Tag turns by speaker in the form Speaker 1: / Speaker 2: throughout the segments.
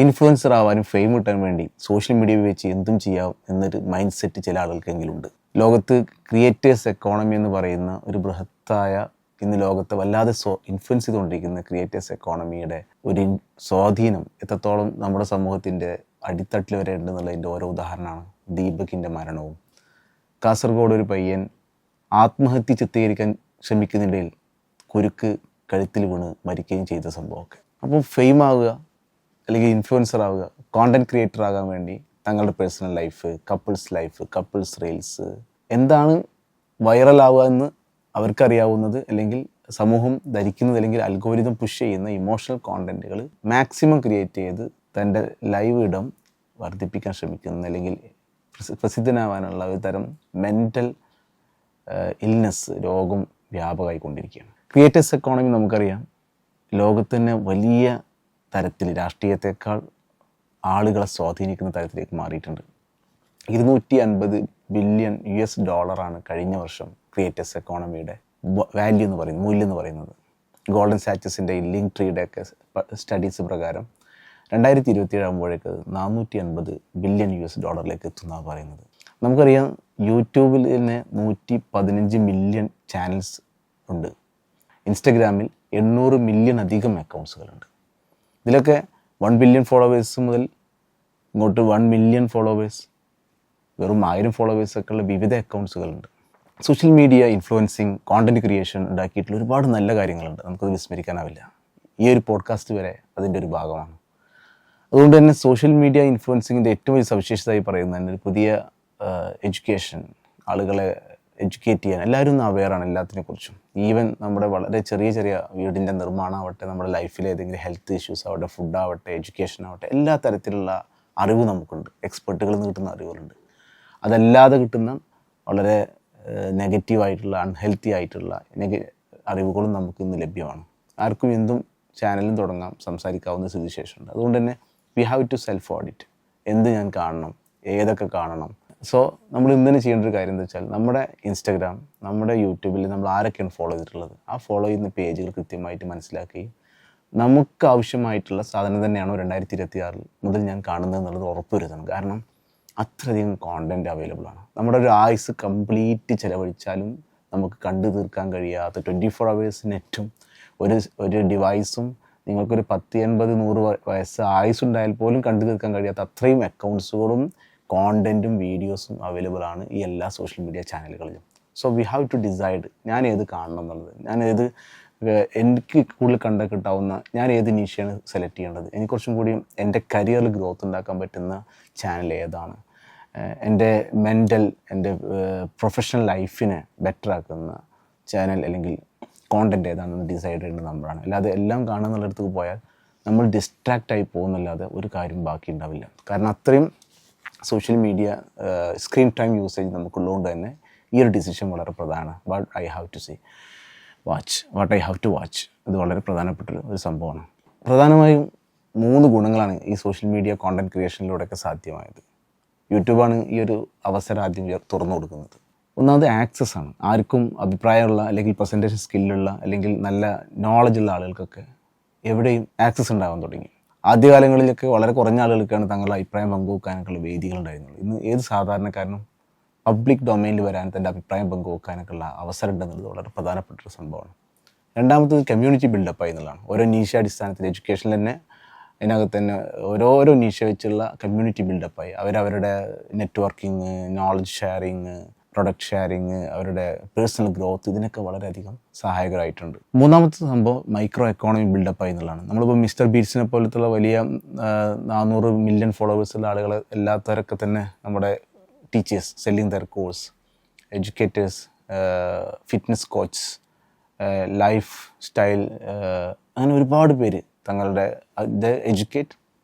Speaker 1: Influencer ആവാനും fame കിട്ടാൻ വേണ്ടി സോഷ്യൽ മീഡിയ വെച്ച് എന്തും ചെയ്യാം എന്നൊരു മൈൻഡ് സെറ്റ് ചില ആളുകൾക്കെങ്കിലും ഉണ്ട്. ലോകത്ത് ക്രിയേറ്റേഴ്സ് എക്കോണമി എന്ന് പറയുന്ന ഒരു ബൃഹത്തായ ഇന്ന് ലോകത്തെ വല്ലാതെ ഇൻഫ്ലുവൻസ് ചെയ്തുകൊണ്ടിരിക്കുന്ന ക്രിയേറ്റേഴ്സ് എക്കോണമിയുടെ ഒരു സ്വാധീനം എത്രത്തോളം നമ്മുടെ സമൂഹത്തിൻ്റെ അടിത്തട്ടിൽ വരെ ഉണ്ടെന്നുള്ളതിൻ്റെ ഓരോ ഉദാഹരണമാണ് ദീപകിൻ്റെ മരണവും. കാസർഗോഡ് ഒരു പയ്യൻ ആത്മഹത്യ ചിത്രീകരിക്കാൻ ശ്രമിക്കുന്നതിനിടയിൽ കുരുക്ക് കഴുത്തിൽ വീണ് മരിക്കുകയും ചെയ്ത സംഭവമൊക്കെ. അപ്പോൾ ഫെയിം ആവുക അല്ലെങ്കിൽ ഇൻഫ്ലുവൻസർ ആവുക, കോണ്ടൻറ് ക്രിയേറ്റർ ആകാൻ വേണ്ടി തങ്ങളുടെ പേഴ്സണൽ ലൈഫ്, കപ്പിൾസ് റീൽസ് എന്താണ് വൈറൽ ആവുക എന്ന് അവർക്കറിയാവുന്നത്, അല്ലെങ്കിൽ സമൂഹം ധരിക്കുന്നത്, അല്ലെങ്കിൽ അൽഗോരിതം പുഷ് ചെയ്യുന്ന ഇമോഷണൽ കോണ്ടൻറ്റുകൾ മാക്സിമം ക്രിയേറ്റ് ചെയ്ത് തൻ്റെ ലൈവ് ഇടം വർദ്ധിപ്പിക്കാൻ ശ്രമിക്കുന്ന, അല്ലെങ്കിൽ പ്രസിദ്ധനാവാനുള്ള ഒരു തരം മെൻ്റൽ രോഗം വ്യാപകമായിക്കൊണ്ടിരിക്കുകയാണ്. ക്രിയേറ്റേഴ്സ് എക്കോണമി നമുക്കറിയാം ലോകത്തിന് വലിയ തരത്തിൽ രാഷ്ട്രീയത്തെക്കാൾ ആളുകളെ സ്വാധീനിക്കുന്ന തരത്തിലേക്ക് മാറിയിട്ടുണ്ട്. 250 ബില്യൺ US$ കഴിഞ്ഞ വർഷം ക്രിയേറ്റേഴ്സ് എക്കോണമിയുടെ വാല്യൂ എന്ന് പറയുന്നത്, മൂല്യം എന്ന് പറയുന്നത്. ഗോൾഡൻ സാച്ചസിൻ്റെ ലിങ്ക് ട്രീയുടെയൊക്കെ സ്റ്റഡീസ് പ്രകാരം 2027 ആകുമ്പോഴേക്ക് 450 ബില്യൺ US$ എത്തുന്നതാണ് പറയുന്നത്. നമുക്കറിയാം യൂട്യൂബിൽ തന്നെ 115 മില്യൺ ചാനൽസ് ഉണ്ട്. ഇൻസ്റ്റഗ്രാമിൽ 800 മില്യൺ അധികം അക്കൗണ്ട്സുകളുണ്ട്. ഇതിലൊക്കെ 1 ബില്യൺ ഫോളോവേഴ്സ് മുതൽ ഇങ്ങോട്ട് 1 മില്യൺ ഫോളോവേഴ്സ്, വെറും 1000 ഫോളോവേഴ്സൊക്കെ ഉള്ള വിവിധ അക്കൗണ്ട്സുകളുണ്ട്. Social media influencing, content creation ഉണ്ടാക്കിയിട്ടുള്ള ഒരുപാട് നല്ല കാര്യങ്ങളുണ്ട്, നമുക്കത് വിസ്മരിക്കാനാവില്ല. ഈ ഒരു പോഡ്കാസ്റ്റ് വരെ അതിൻ്റെ ഒരു ഭാഗമാണ്. അതുകൊണ്ട് തന്നെ സോഷ്യൽ മീഡിയ ഇൻഫ്ലുവൻസിങ്ങിൻ്റെ ഏറ്റവും വലിയ സവിശേഷതയായി പറയുന്നത് ഒരു പുതിയ എഡ്യൂക്കേഷൻ, ആളുകളെ എഡ്യൂക്കേറ്റ് ചെയ്യാൻ എല്ലാവരും ഒന്ന് അവെയറാണ് എല്ലാത്തിനെക്കുറിച്ചും. ഈവൻ നമ്മുടെ വളരെ ചെറിയ ചെറിയ വീടിൻ്റെ നിർമ്മാണമാവട്ടെ, നമ്മുടെ ലൈഫിലെ ഏതെങ്കിലും ഹെൽത്ത് ഇഷ്യൂസ് ആവട്ടെ, ഫുഡാവട്ടെ, എഡ്യൂക്കേഷൻ ആവട്ടെ, എല്ലാ തരത്തിലുള്ള അറിവ് നമുക്കുണ്ട്. എക്സ്പെർട്ടുകളിൽ നിന്ന് കിട്ടുന്ന അറിവുകളുണ്ട്. അതല്ലാതെ കിട്ടുന്ന വളരെ നെഗറ്റീവായിട്ടുള്ള, അൺഹെൽത്തി ആയിട്ടുള്ള അറിവുകളും നമുക്ക് ഇന്ന് ലഭ്യമാണ്. ആർക്കും എന്തും ചാനലും തുടങ്ങാം, സംസാരിക്കാവുന്ന സ്ഥിതിവിശേഷമുണ്ട്. അതുകൊണ്ട് തന്നെ we have to self audit. എന്ത് ഞാൻ കാണണം, ഏതൊക്കെ കാണണം. സോ നമ്മൾ ഇന്ന് തന്നെ ചെയ്യേണ്ട ഒരു കാര്യം എന്താ വെച്ചാൽ, നമ്മുടെ ഇൻസ്റ്റഗ്രാം, നമ്മുടെ യൂട്യൂബിൽ നമ്മൾ ആരൊക്കെയാണ് ഫോളോ ചെയ്തിട്ടുള്ളത്, ആ ഫോളോ ചെയ്യുന്ന പേജുകൾ കൃത്യമായിട്ട് മനസ്സിലാക്കി നമുക്ക് ആവശ്യമായിട്ടുള്ള സാധനം തന്നെയാണോ 2026 മുതൽ ഞാൻ കാണുന്നത് എന്നുള്ളത് ഉറപ്പുവരുത്തണം. കാരണം അത്രയധികം കോണ്ടൻറ്റ് അവൈലബിൾ ആണ്. നമ്മുടെ ഒരു ആയുസ് കംപ്ലീറ്റ് ചിലവഴിച്ചാലും നമുക്ക് കണ്ടു തീർക്കാൻ കഴിയാത്ത 24 hours നെറ്റും ഒരു ഡിവൈസും നിങ്ങൾക്കൊരു 10, 80, 100 വയസ്സ് ആയുസ്സുണ്ടായാൽ പോലും കണ്ടു തീർക്കാൻ കഴിയാത്ത അത്രയും അക്കൗണ്ട്സുകളും കോണ്ടൻറ്റും വീഡിയോസും അവൈലബിൾ ആണ് ഈ എല്ലാ സോഷ്യൽ മീഡിയ ചാനലുകളിലും. So we have to decide ഞാൻ ഏത് കാണണം എന്നുള്ളത്, എനിക്ക് കൂടുതൽ കിട്ടാവുന്ന ഞാൻ ഏത് നിഷയാണ് സെലക്ട് ചെയ്യേണ്ടത്, എനിക്ക് കുറച്ചും കൂടി എൻ്റെ കരിയറിൽ ഗ്രോത്ത് ഉണ്ടാക്കാൻ പറ്റുന്ന ചാനൽ ഏതാണ്, എൻ്റെ എൻ്റെ പ്രൊഫഷണൽ ലൈഫിനെ ബെറ്റർ ആക്കുന്ന ചാനൽ അല്ലെങ്കിൽ കോണ്ടൻറ്റ് ഏതാണെന്ന് ഡിസൈഡ് ചെയ്യേണ്ടത് നമ്മളാണ്. അല്ലാതെ എല്ലാം കാണുന്നുള്ളിടത്തേക്ക് പോയാൽ നമ്മൾ ഡിസ്ട്രാക്റ്റായി പോകുന്നല്ലാതെ ഒരു കാര്യം ബാക്കി ഉണ്ടാവില്ല. കാരണം അത്രയും social media screen time usage നമുക്കുള്ളതുകൊണ്ട് തന്നെ ഈ ഒരു ഡിസിഷൻ വളരെ പ്രധാനമാണ്. What I have to watch ഇത് വളരെ പ്രധാനപ്പെട്ടൊരു സംഭവമാണ്. പ്രധാനമായും 3 ഗുണങ്ങളാണ് ഈ സോഷ്യൽ മീഡിയ കോണ്ടൻറ് ക്രിയേഷനിലൂടെയൊക്കെ സാധ്യമായത്. യൂട്യൂബാണ് ഈ ഒരു അവസരം ആദ്യം തുറന്നു കൊടുക്കുന്നത്. ഒന്നാമത് ആക്സസ് ആണ്. ആർക്കും അഭിപ്രായമുള്ള, അല്ലെങ്കിൽ പ്രസൻറ്റേഷൻ സ്കില്ലുള്ള, അല്ലെങ്കിൽ നല്ല നോളജുള്ള ആളുകൾക്കൊക്കെ എവിടെയും ആക്സസ് ഉണ്ടാകാൻ തുടങ്ങി. ആദ്യകാലങ്ങളിലൊക്കെ വളരെ കുറഞ്ഞ ആളുകൾക്കാണ് തങ്ങളുടെ അഭിപ്രായം പങ്കുവെക്കാനൊക്കെയുള്ള വേദികളുണ്ടായിരുന്നുള്ളൂ. ഇന്ന് ഏത് സാധാരണക്കാരനും പബ്ലിക് ഡൊമൈനിൽ വരാൻ തൻ്റെ അഭിപ്രായം പങ്കുവെക്കാനൊക്കെയുള്ള അവസരം ഉണ്ടെന്നുള്ളത് വളരെ പ്രധാനപ്പെട്ടൊരു സംഭവമാണ്. രണ്ടാമത്തത് കമ്മ്യൂണിറ്റി ബിൽഡപ്പായി എന്നുള്ളതാണ്. ഓരോ നീശ അടിസ്ഥാനത്തിൽ എഡ്യൂക്കേഷനിൽ തന്നെ അതിനകത്ത് തന്നെ ഓരോരോ നീശ വെച്ചുള്ള കമ്മ്യൂണിറ്റി ബിൽഡപ്പായി അവരവരുടെ networking, knowledge sharing, product sharing, അവരുടെ പേഴ്സണൽ ഗ്രോത്ത്, ഇതിനൊക്കെ വളരെയധികം സഹായകരമായിട്ടുണ്ട്. മൂന്നാമത്തെ സംഭവം മൈക്രോ എക്കോണമി ബിൽഡപ്പായി എന്നുള്ളതാണ്. നമ്മളിപ്പോൾ മിസ്റ്റർ ബീറ്റ്സിനെ പോലത്തുള്ള വലിയ 400 മില്യൺ ഫോളോവേഴ്സുള്ള ആളുകളെ എല്ലാത്തവരൊക്കെ തന്നെ നമ്മുടെ teachers selling there course, educators, fitness coach, life style, അങ്ങനെ ഒരുപാട് പേര് തങ്ങളുടെ എഡ്യൂക്കേറ്റ്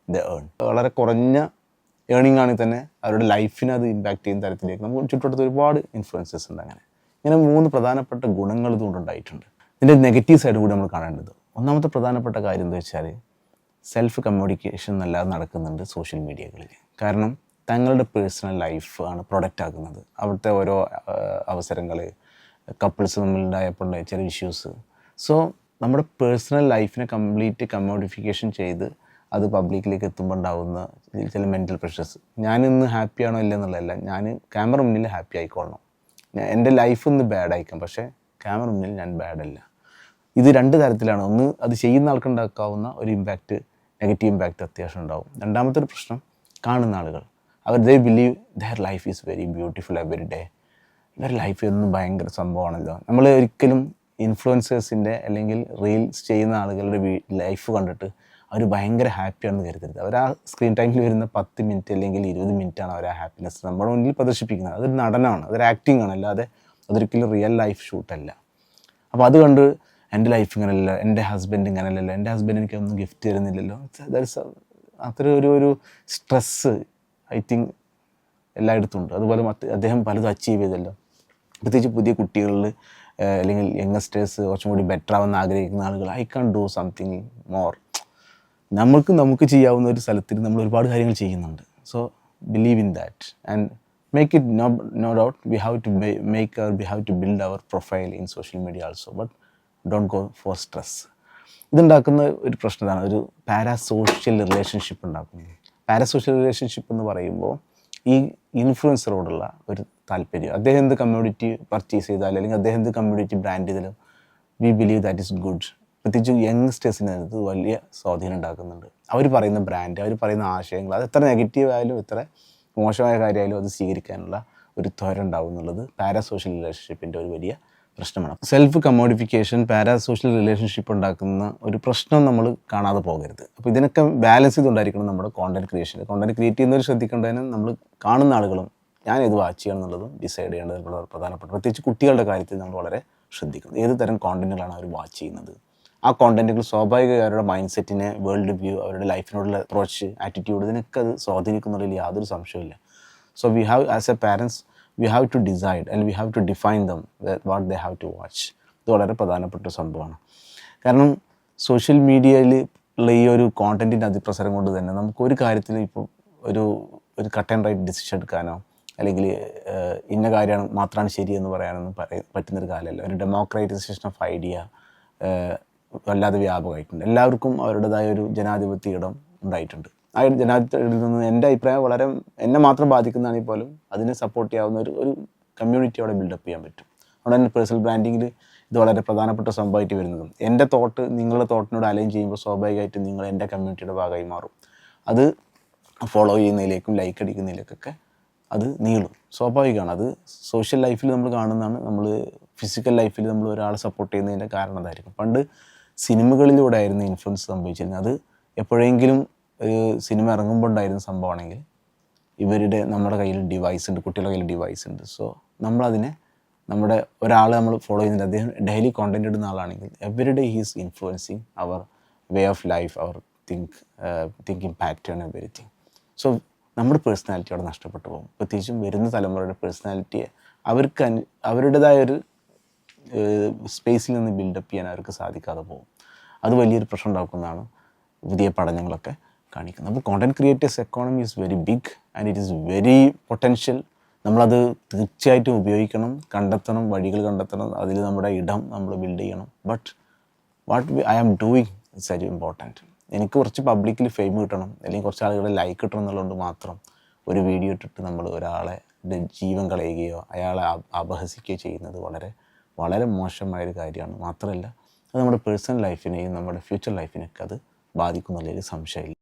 Speaker 1: ഏൺ. വളരെ കുറഞ്ഞ ഏണിംഗ് ആണെങ്കിൽ തന്നെ അവരുടെ ലൈഫിനെ അത് ഇമ്പാക്റ്റ് ചെയ്യുന്ന തരത്തിലേക്ക് നമുക്ക് ചുറ്റുവട്ടത്ത് ഒരുപാട് ഇൻഫ്ലുവൻസസ് ഉണ്ട്. ഇങ്ങനെ 3 പ്രധാനപ്പെട്ട ഗുണങ്ങൾ ഇതുകൊണ്ടുണ്ടായിട്ടുണ്ട്. ഇതിൻ്റെ നെഗറ്റീവ് സൈഡ് കൂടി നമ്മൾ കാണേണ്ടത്. ഒന്നാമത്തെ പ്രധാനപ്പെട്ട കാര്യം എന്താ വെച്ചാൽ, സെൽഫ് കമ്മ്യൂണിക്കേഷൻ അല്ലാതെ നടക്കുന്നുണ്ട് സോഷ്യൽ മീഡിയകളിൽ. കാരണം തങ്ങളുടെ പേഴ്സണൽ ലൈഫ് ആണ് പ്രൊഡക്റ്റ് ആക്കുന്നത്. അവിടുത്തെ ഓരോ അവസരങ്ങൾ, കപ്പിൾസ് തമ്മിലുണ്ടായപ്പോൾ ചില ഇഷ്യൂസ്. സോ നമ്മുടെ പേഴ്സണൽ ലൈഫിനെ കംപ്ലീറ്റ് കമ്മോഡിഫിക്കേഷൻ ചെയ്ത് അത് പബ്ലിക്കിലേക്ക് എത്തുമ്പോൾ ഉണ്ടാകുന്ന ചില മെൻ്റൽ പ്രഷേഴ്സ്. ഞാനിന്ന് ഹാപ്പിയാണോ ഇല്ല എന്നുള്ളതല്ല, ഞാൻ ക്യാമറ മുന്നിൽ ഹാപ്പി ആയിക്കൊള്ളണം. എൻ്റെ ലൈഫ് ഒന്ന് ബാഡ് ആയിക്കാം, പക്ഷേ ക്യാമറ മുന്നിൽ ഞാൻ ബാഡല്ല. ഇത് രണ്ട് തരത്തിലാണ്. ഒന്ന്, അത് ചെയ്യുന്ന ആൾക്കുണ്ടാക്കാവുന്ന ഒരു ഇമ്പാക്റ്റ്, നെഗറ്റീവ് ഇമ്പാക്റ്റ് അത്യാവശ്യം ഉണ്ടാവും. രണ്ടാമത്തെ ഒരു പ്രശ്നം, കാണുന്ന ആളുകൾ ദേ believe their life is very beautiful every day. ഇവരുടെ ലൈഫ് എന്നും ഭയങ്കര സംഭവമാണല്ലോ. നമ്മൾ ഒരിക്കലും ഇൻഫ്ലുവൻസേഴ്സിൻ്റെ അല്ലെങ്കിൽ റീൽസ് ചെയ്യുന്ന ആളുകളുടെ ലൈഫ് കണ്ടിട്ട് അവർ ഭയങ്കര ഹാപ്പിയാണെന്ന് കരുതരുത്. അവർ ആ സ്ക്രീൻ ടൈമിൽ വരുന്ന 10 മിനിറ്റ് അല്ലെങ്കിൽ 20 മിനിറ്റാണ് അവർ ആ ഹാപ്പിനെസ് നമ്മുടെ മുന്നിൽ പ്രദർശിപ്പിക്കുന്നത്. അതൊരു നടനമാണ്, അതൊരു ആക്ടിങ് ആണ്, അല്ലാതെ അതൊരിക്കലും റിയൽ ലൈഫ് ഷൂട്ടല്ല. അപ്പോൾ അത് കണ്ട് എൻ്റെ ലൈഫ് ഇങ്ങനെയല്ല, എൻ്റെ ഹസ്ബൻഡ് ഇങ്ങനെയല്ലല്ലോ, എൻ്റെ ഹസ്ബൻഡ് എനിക്കൊന്നും ഗിഫ്റ്റ് തരുന്നില്ലല്ലോ, അത്ര ഒരു സ്ട്രെസ്സ് ഐ തിങ്ക് എല്ലായിടത്തും ഉണ്ട്. അതുപോലെ അദ്ദേഹം പലതും അച്ചീവ് ചെയ്തല്ലോ. പ്രത്യേകിച്ച് പുതിയ കുട്ടികളിൽ അല്ലെങ്കിൽ യങ്ങസ്റ്റേഴ്സ് കുറച്ചും കൂടി ബെറ്റർ ആവുമെന്ന് ആഗ്രഹിക്കുന്ന ആളുകൾ, I can do something more. നമുക്ക് ചെയ്യാവുന്ന ഒരു സ്ഥലത്തിൽ നമ്മൾ ഒരുപാട് കാര്യങ്ങൾ ചെയ്യുന്നുണ്ട്. So believe in that and make it no doubt we have to build our profile in social media also, but don't go for stress. ഇതുണ്ടാക്കുന്ന ഒരു പ്രശ്നമാണ്, ഒരു പാരാസോഷ്യൽ റിലേഷൻഷിപ്പ് ഉണ്ടാക്കുന്നത്. പാരാസോഷ്യൽ റിലേഷൻഷിപ്പ് എന്ന് പറയുമ്പോൾ ഈ ഇൻഫ്ലുവൻസറോടുള്ള ഒരു താല്പര്യം, അദ്ദേഹം എന്ത് കമ്മ്യൂണിറ്റി പർച്ചേസ് ചെയ്താലും അല്ലെങ്കിൽ അദ്ദേഹം എന്ത് കമ്മ്യൂണിറ്റി ബ്രാൻഡ് ചെയ്താലും we believe that is good. പ്രത്യേകിച്ച് യങ്സ്റ്റേഴ്സിനകത്ത് വലിയ സ്വാധീനം ഉണ്ടാക്കുന്നുണ്ട്. അവർ പറയുന്ന ബ്രാൻഡ്, അവർ പറയുന്ന ആശയങ്ങൾ, അത് എത്ര നെഗറ്റീവ് ആയാലും എത്ര മോശമായ കാര്യമായാലും അത് സ്വീകരിക്കാനുള്ള ഒരു ത്വര ഉണ്ടാവും എന്നുള്ളത് പാരാസോഷ്യൽ റിലേഷൻഷിപ്പിൻ്റെ ഒരു വലിയ പ്രശ്നമാണ്. സെൽഫ് കമ്മോഡിഫിക്കേഷൻ പാരാസോഷ്യൽ റിലേഷൻഷിപ്പ് ഉണ്ടാക്കുന്ന ഒരു പ്രശ്നം നമ്മൾ കാണാതെ പോകരുത്. അപ്പോൾ ഇതിനൊക്കെ ബാലൻസ് ചെയ്തുകൊണ്ടായിരിക്കണം നമ്മുടെ കോണ്ടന്റ് ക്രിയേഷൻ. കോണ്ടന്റ് ക്രിയേറ്റ് ചെയ്യുന്നവർ ശ്രദ്ധിക്കേണ്ടതിന് നമ്മൾ കാണുന്ന ആളുകളും ഞാൻ ഏത് വാച്ച് ചെയ്യണം എന്നുള്ളതും ഡിസൈഡ് ചെയ്യേണ്ടത് വളരെ പ്രധാനപ്പെട്ട. പ്രത്യേകിച്ച് കുട്ടികളുടെ കാര്യത്തിൽ നമ്മൾ വളരെ ശ്രദ്ധിക്കണം. ഏത് തരം കോണ്ടന്റുകളാണ് അവർ വാച്ച് ചെയ്യുന്നത്. ആ കോണ്ടന്റുകൾ സ്വാഭാവികമായി അവരുടെ മൈൻഡ് സെറ്റിനെ, വേൾഡ് വ്യൂ, അവരുടെ ലൈഫിനോടുള്ള അപ്രോച്ച്, ആറ്റിറ്റ്യൂഡ്, ഇതിനൊക്കെ അത് സ്വാധീനിക്കുന്നതിൽ യാതൊരു സംശയമില്ല. So we have as A parents we have to decide and we have to define them what they have to watch. ഇത് വളരെ പ്രധാനപ്പെട്ട സംഭവമാണ്. കാരണം സോഷ്യൽ മീഡിയയിൽ ഉള്ള ഈ ഒരു കോണ്ടൻറ്റിൻ്റെ അതിപ്രസരം കൊണ്ട് തന്നെ നമുക്കൊരു കാര്യത്തിൽ ഇപ്പോൾ ഒരു കട്ട് ആൻഡ് റൈറ്റ് ഡിസിഷൻ എടുക്കാനോ അല്ലെങ്കിൽ ഇന്ന കാര്യമാണ് മാത്രമാണ് ശരിയെന്ന് പറയാനൊന്നും പറ്റുന്നൊരു കാലമല്ല. ഒരു ഡെമോക്രറ്റൈസേഷൻ ഓഫ് ഐഡിയ വല്ലാതെ വ്യാപകമായിട്ടുണ്ട്. എല്ലാവർക്കും അവരുടേതായ ഒരു ജനാധിപത്യ ഇടം ഉണ്ടായിട്ടുണ്ട്. ആ ജനാധിപത്യത്തിൽ നിന്ന് എൻ്റെ അഭിപ്രായം വളരെ എന്നെ മാത്രം ബാധിക്കുന്നതാണെങ്കിൽ പോലും അതിനെ സപ്പോർട്ട് ചെയ്യാവുന്ന ഒരു കമ്മ്യൂണിറ്റി അവിടെ ബിൽഡപ്പ് ചെയ്യാൻ പറ്റും. അവിടെ തന്നെ പേഴ്സണൽ ബ്രാൻഡിങ്ങിൽ ഇത് വളരെ പ്രധാനപ്പെട്ട സംഭവമായിട്ട് വരുന്നതും, എൻ്റെ തോട്ട് നിങ്ങളുടെ തോട്ടിനോട് അലൈൻ ചെയ്യുമ്പോൾ സ്വാഭാവികമായിട്ടും നിങ്ങൾ എൻ്റെ കമ്മ്യൂണിറ്റിയുടെ ഭാഗമായി മാറും. അത് ഫോളോ ചെയ്യുന്നതിലേക്കും ലൈക്ക് അടിക്കുന്നതിലേക്കൊക്കെ അത് നീളും, സ്വാഭാവികമാണ്. അത് സോഷ്യൽ ലൈഫിൽ നമ്മൾ കാണുന്നതാണ്. നമ്മൾ ഫിസിക്കൽ ലൈഫിൽ നമ്മൾ ഒരാളെ സപ്പോർട്ട് ചെയ്യുന്നതിൻ്റെ കാരണം അതായിരിക്കും. പണ്ട് സിനിമകളിലൂടെ ആയിരുന്നു ഇൻഫ്ലുവൻസ് സംഭവിച്ചിരുന്നത്. അത് എപ്പോഴെങ്കിലും ഒരു സിനിമ ഇറങ്ങുമ്പോൾ ഉണ്ടായിരുന്ന സംഭവമാണെങ്കിൽ നമ്മുടെ കയ്യിൽ ഡിവൈസ് ഉണ്ട്, കുട്ടികളുടെ കയ്യിൽ ഡിവൈസ് ഉണ്ട്. സോ നമ്മളതിനെ ഒരാൾ നമ്മൾ ഫോളോ ചെയ്യുന്നുണ്ട്, അദ്ദേഹം ഡെയിലി കോണ്ടന്റ് ഇടുന്ന ആളാണെങ്കിൽ every day he's influencing our way of life, our thinking pattern, everything. So നമ്മുടെ പേഴ്സണാലിറ്റി അവിടെ നഷ്ടപ്പെട്ടു പോകും. പ്രത്യേകിച്ചും വരുന്ന തലമുറയുടെ പേഴ്സണാലിറ്റിയെ അവരുടേതായൊരു സ്പേസിൽ നിന്ന് ബിൽഡപ്പ് ചെയ്യാൻ അവർക്ക് സാധിക്കാതെ പോകും. അത് വലിയൊരു പ്രശ്നം ഉണ്ടാക്കുന്നതാണ് പുതിയ പഠനങ്ങളൊക്കെ കാണിക്കുന്നത്. അപ്പോൾ content creators economy is very big and it is very potential. നമ്മളത് തീർച്ചയായിട്ടും ഉപയോഗിക്കണം, കണ്ടെത്തണം, വഴികൾ കണ്ടെത്തണം, അതിൽ നമ്മുടെ ഇടം നമ്മൾ ബിൽഡ് ചെയ്യണം. But what I am doing it's very important. എനിക്ക് കുറച്ച് പബ്ലിക്കിൽ ഫെയിം കിട്ടണം അല്ലെങ്കിൽ കുറച്ച് ആളുകളുടെ ലൈക്ക് കിട്ടണം എന്നുള്ളതുകൊണ്ട് മാത്രം ഒരു വീഡിയോ ഇട്ടിട്ട് നമ്മൾ ഒരാളെ ജീവൻ കളയുകയോ അയാളെ അപഹസിക്കുകയോ ചെയ്യുന്നത് വളരെ വളരെ മോശമായൊരു കാര്യമാണ്. മാത്രമല്ല അത് നമ്മുടെ പേഴ്സണൽ ലൈഫിനെയും നമ്മുടെ ഫ്യൂച്ചർ ലൈഫിനെയൊക്കെ അത് ബാധിക്കുന്നുള്ളതിൽ സംശയമില്ല.